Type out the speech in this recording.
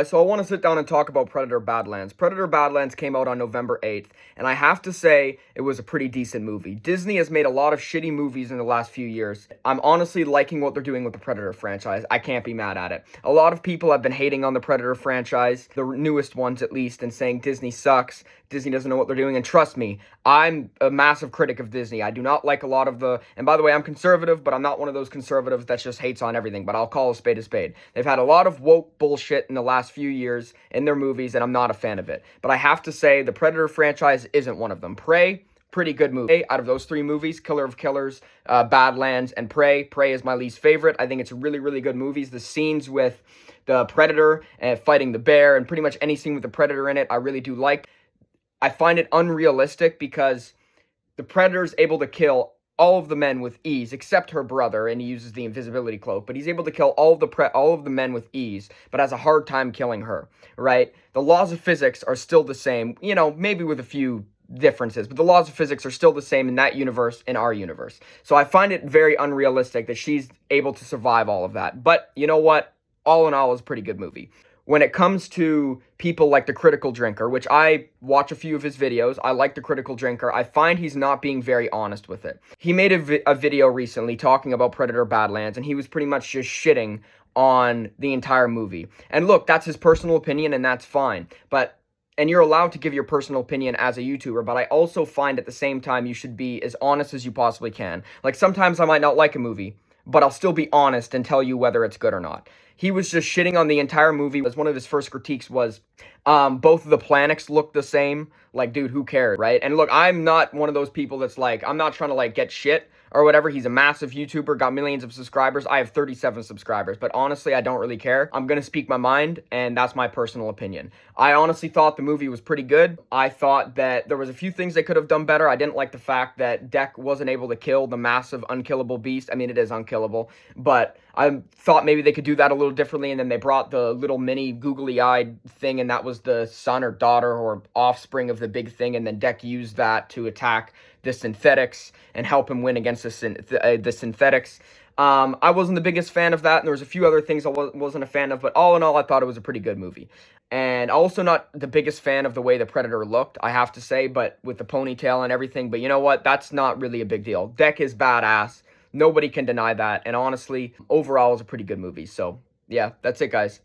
So I want to sit down and talk about Predator Badlands. Predator Badlands came out on November 8th, and I have to say it was a pretty decent movie. Disney has made a lot of shitty movies in the last few years. I'm honestly liking what they're doing with the Predator franchise. I can't be mad at it. A lot of people have been hating on the Predator franchise, the newest ones at least, and saying Disney sucks. Disney doesn't know what they're doing, and trust me, I'm a massive critic of Disney. I do not like a lot of the, and by the way, I'm conservative, but I'm not one of those conservatives that just hates on everything, but I'll call a spade a spade. They've had a lot of woke bullshit in the last few years in their movies, and I'm not a fan of it. But I have to say, the Predator franchise isn't one of them. Prey, pretty good movie. Out of those three movies, Killer of Killers, Badlands, and Prey is my least favorite. I think it's really, really good movies. The scenes with the Predator and fighting the bear, and pretty much any scene with the Predator in it, I really do like. I find it unrealistic because the Predator's able to kill all of the men with ease, except her brother, and he uses the invisibility cloak. But he's able to kill all of the men with ease, but has a hard time killing her, right? The laws of physics are still the same, maybe with a few differences, but the laws of physics are still the same in that universe, in our universe. So I find it very unrealistic that she's able to survive all of that. But you know what? All in all, it's a pretty good movie. When it comes to people like the Critical Drinker, which I watch a few of his videos, I like the Critical Drinker, I find he's not being very honest with it. He made a video recently talking about Predator Badlands, and he was pretty much just shitting on the entire movie. And look, that's his personal opinion, and that's fine. And you're allowed to give your personal opinion as a YouTuber, but I also find at the same time you should be as honest as you possibly can. Like, sometimes I might not like a movie, but I'll still be honest and tell you whether it's good or not. He was just shitting on the entire movie. As one of his first critiques was, both of the planets look the same. Like, dude, who cares, right? And look, I'm not one of those people that's like, I'm not trying to, like, get shit or whatever. He's a massive YouTuber, got millions of subscribers. I have 37 subscribers, but honestly, I don't really care. I'm gonna speak my mind, and that's my personal opinion. I honestly thought the movie was pretty good. I thought that there was a few things they could have done better. I didn't like the fact that Deck wasn't able to kill the massive unkillable beast. I mean, it is unkillable, but I thought maybe they could do that a little differently, and then they brought the little mini googly-eyed thing, and that was the son or daughter or offspring of the big thing, and then Deck used that to attack the synthetics and help him win against the synthetics. I wasn't the biggest fan of that, and there was a few other things I wasn't a fan of, but all in all, I thought it was a pretty good movie. And also not the biggest fan of the way the Predator looked, I have to say, but with the ponytail and everything, but you know what? That's not really a big deal. Deck is badass. Nobody can deny that, and honestly, overall, it's a pretty good movie. So, yeah, that's it, guys.